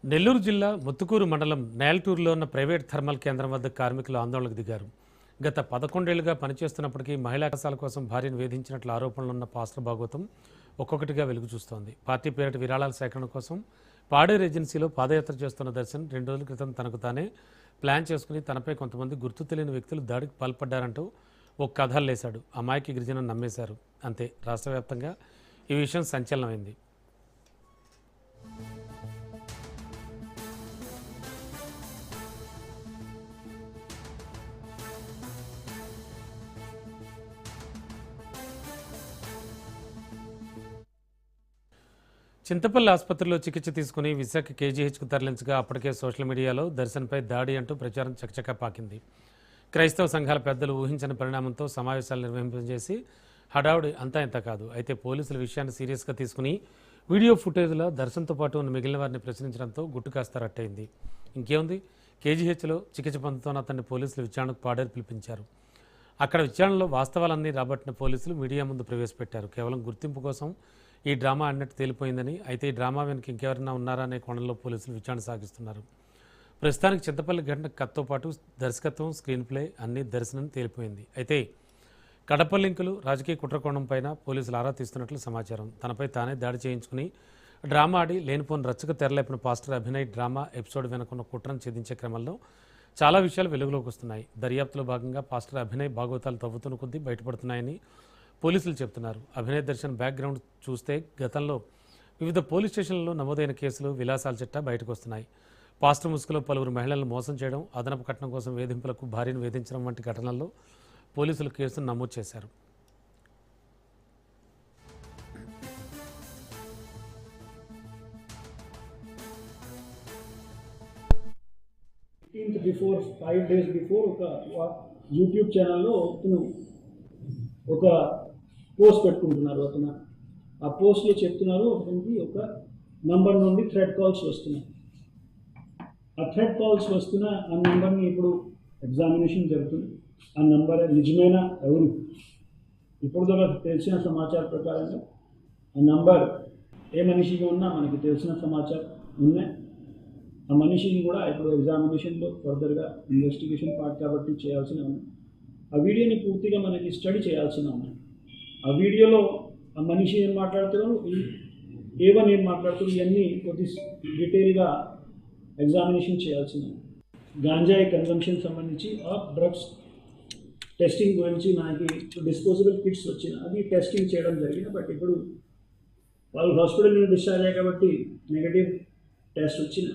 నెల్లూరు జిల్లా ముత్తుకూరు మండలం నేల్టూరులో ఉన్న ప్రైవేట్ థర్మల్ కేంద్రం వద్ద కార్మికులు ఆందోళనకు దిగారు. గత 11 ఏళ్లుగా పనిచేస్తున్నప్పటికీ మహిళా అవకాశాల కోసం భార్యను వేధించినట్లు ఆరోపణలున్న పాస్టర్ భాగవతం ఒక్కొక్కటిగా వెలుగు చూస్తోంది. పార్టీ పేరిట విరాళాల సేకరణ కోసం పాడేరు ఏజెన్సీలో పాదయాత్ర చేస్తున్న దర్శన్ 2 రోజుల క్రితం తనకు తానే ప్లాన్ చేసుకుని తనపై కొంతమంది గుర్తు తెలియని వ్యక్తులు దాడికి పాల్పడ్డారంటూ ఒక కథలేశాడు. అమాయకి గిరిజనను నమ్మేశారు. అంతే, రాష్ట్ర వ్యాప్తంగా ఈ విషయం సంచలనమైంది. చింతపల్లి ఆసుపత్రిలో చికిత్స తీసుకుని విశాఖ కేజీహెచ్కు తరలించగా అప్పటికే సోషల్ మీడియాలో దర్శన్పై దాడి అంటూ ప్రచారం చకచకా పాకింది. క్రైస్తవ సంఘాల పెద్దలు ఊహించని పరిణామంతో సమావేశాలు నిర్వహింపజేసి హడావుడి అంతా ఇంత కాదు. అయితే పోలీసులు విషయాన్ని సీరియస్గా తీసుకుని వీడియో ఫుటేజ్లో దర్శన్తో పాటు ఉన్న మిగిలిన వారిని ప్రశ్నించడంతో గుట్టు కాస్త రట్టయింది. ఇంకేముంది, కేజీహెచ్లో చికిత్స పొందుతున్న అతన్ని పోలీసులు విచారణకు పాడేరు పిలిపించారు. అక్కడ విచారణలో వాస్తవాలన్నీ రాబట్టిన పోలీసులు మీడియా ముందు ప్రవేశపెట్టారు. కేవలం గుర్తింపు కోసం ఈ డ్రామా అన్నట్టు తేలిపోయిందని, అయితే ఈ డ్రామా వెనక ఇంకెవరైనా ఉన్నారా అనే కోణంలో పోలీసులు విచారణ సాగిస్తున్నారు. ప్రస్తుతానికి చింతపల్లి ఘటన కథతో పాటు దర్శకత్వం, స్క్రీన్ ప్లే అన్నీ దర్శనం తేలిపోయింది. అయితే కడప లింకులు, రాజకీయ కుట్రకోణం పైన పోలీసులు ఆరా తీస్తున్నట్లు సమాచారం. తనపై తానే దాడి చేయించుకుని డ్రామా ఆడి లేనిపోని రచ్చకు తెరలేపిన పాస్టర్ అభినయ్ డ్రామా ఎపిసోడ్ వెనుకున్న కుట్రను ఛేదించే క్రమంలో చాలా విషయాలు వెలుగులోకి వస్తున్నాయి. దర్యాప్తులో భాగంగా పాస్టర్ అభినయ్ భాగవతాలు తవ్వుతున్న కొద్దీ బయటపడుతున్నాయని పోలీసులు చెబుతున్నారు. అభినయ్ దర్శన్ బ్యాక్గ్రౌండ్ చూస్తే గతంలో వివిధ పోలీస్ స్టేషన్లలో నమోదైన కేసులు, విలాసాల చిట్టా బయటకు వస్తున్నాయి. పాస్టర్ ముసుగులో పలువురు మహిళలను మోసం చేయడం, అదనపు కట్నం కోసం వేధింపులకు భార్యను వేధించడం వంటి ఘటనల్లో పోలీసులు కేసును నమోదు చేశారు. బిఫోర్ 5 days బిఫోర్ ఒక యూట్యూబ్ ఛానల్లో ఒక పోస్ట్ పెట్టుకుంటున్నారు. అతను ఆ పోస్ట్లో చెప్తున్నారు, అతనికి ఒక నంబర్ నుండి థ్రెడ్ కాల్స్ వస్తున్నాయి. ఆ థ్రెడ్ కాల్స్ వస్తున్న ఆ నెంబర్ని ఇప్పుడు ఎగ్జామినేషన్ జరుగుతుంది. ఆ నంబర్ నిజమైన ఎవరు? ఇప్పుడు మనకు తెలిసిన సమాచారం ప్రకారంగా ఆ నంబర్ ఏ మనిషిగా ఉన్నా మనకి తెలిసిన సమాచారం ఉన్నాయి. ఆ మనిషిని కూడా ఇప్పుడు ఎగ్జామినేషన్లో ఫర్దర్గా ఇన్వెస్టిగేషన్ పార్ట్ కాబట్టి చేయాల్సిన ఉన్నాయి. ఆ వీడియోని పూర్తిగా మనకి స్టడీ చేయాల్సిన ఉన్నాయి. ఆ వీడియోలో ఆ మనిషి ఏం మాట్లాడుతున్నారు, ఏవన్ ఏం మాట్లాడుతున్నారు, ఇవన్నీ కొద్ది డీటెయిల్గా ఎగ్జామినేషన్ చేయాల్సిన. గాంజాయి కన్జంప్షన్ సంబంధించి ఆ డ్రగ్స్ టెస్టింగ్ గురించి మనకి డిస్పోజబుల్ కిట్స్ వచ్చిన అది టెస్టింగ్ చేయడం జరిగింది. బట్ ఇప్పుడు వాళ్ళు హాస్పిటల్ నుండి డిశ్చార్జ్ అయ్యాయి కాబట్టి నెగటివ్ టెస్ట్ వచ్చిన.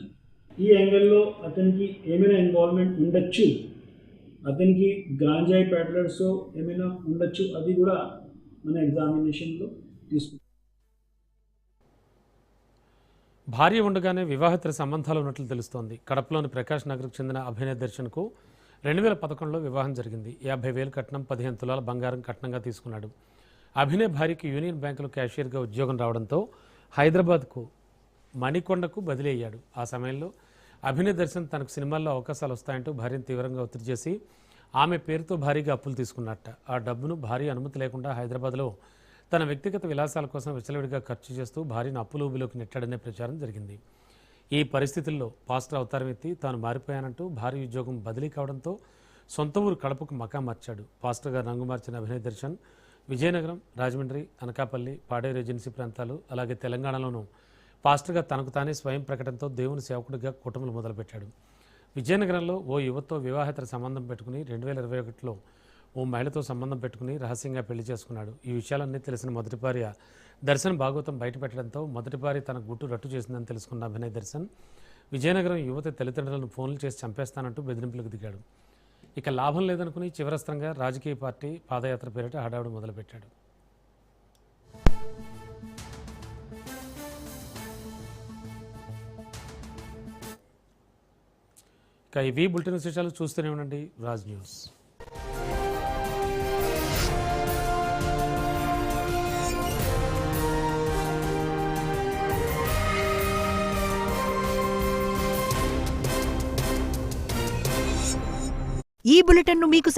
ఈ యాంగిల్లో అతనికి ఏమైనా ఇన్వాల్వ్మెంట్ ఉండొచ్చు, అతనికి గాంజాయి ప్యాడ్లర్స్ ఏమైనా ఉండొచ్చు, అది కూడా మన ఎగ్జామినేషన్లో తీసుకుంటాం. భార్య ఉండగానే వివాహేతర సంబంధాలు ఉన్నట్లు తెలుస్తోంది. కడపలోని ప్రకాష్ నగర్కు చెందిన అభినయ్ దర్శన్కు 2011లో వివాహం జరిగింది. 50,000 కట్నం, 15 తులాల బంగారం కట్నంగా తీసుకున్నాడు. అభినయ్ భార్యకి యూనియన్ బ్యాంకులో క్యాషియర్గా ఉద్యోగం రావడంతో హైదరాబాద్కు మణికొండకు బదిలీ అయ్యాడు. ఆ సమయంలో అభినయ్ దర్శన్ తనకు సినిమాల్లో అవకాశాలు వస్తాయంటూ భార్యను తీవ్రంగా ఒత్తిడి చేసి ఆమె పేరుతో భారీగా అప్పులు తీసుకున్నట్ట. ఆ డబ్బును భార్య అనుమతి లేకుండా హైదరాబాద్లో తన వ్యక్తిగత విలాసాల కోసం విచ్చలవిడిగా ఖర్చు చేస్తూ భార్యను అప్పుల ఊబిలోకి నెట్టాడనే ప్రచారం జరిగింది. ఈ పరిస్థితుల్లో పాస్టర్ అవతారం ఎత్తి తాను మారిపోయానంటూ భారీ ఉద్యోగం బదిలీ కావడంతో సొంత ఊరు కడపకు మకా మార్చాడు. పాస్టర్గా రంగు మార్చిన అభినయ్ దర్శన్ విజయనగరం, రాజమండ్రి, అనకాపల్లి, పాడేరు ఏజెన్సీ ప్రాంతాలు, అలాగే తెలంగాణలోనూ పాస్టర్గా తనకు తానే స్వయం ప్రకటనతో దేవుని సేవకుడిగా కుటుంబాలు మొదలుపెట్టాడు. విజయనగరంలో ఓ యువతతో వివాహేతర సంబంధం పెట్టుకుని 2021లో ఓ మహిళతో సంబంధం పెట్టుకుని రహస్యంగా పెళ్లి చేసుకున్నాడు. ఈ విషయాలన్నీ తెలిసిన మొదటి భార్య దర్శన్ భాగవతం బయటపెట్టడంతో మొదటి భార్య తన గుట్టు రట్టు చేసిందని తెలుసుకున్న అభినయ్ దర్శన్ విజయనగరం యువత తల్లిదండ్రులను ఫోన్లు చేసి చంపేస్తానంటూ బెదిరింపులకు దిగాడు. ఇక లాభం లేదనుకుని చివరస్త్రంగా రాజకీయ పార్టీ పాదయాత్ర పేరిట హడావుడి మొదలుపెట్టాడు. ఇక ఇవి బులెటిన్ విశేషాలు చూస్తూనే ఉండండి రాజ్ న్యూస్. ఈ బులెటిన్ను మీకు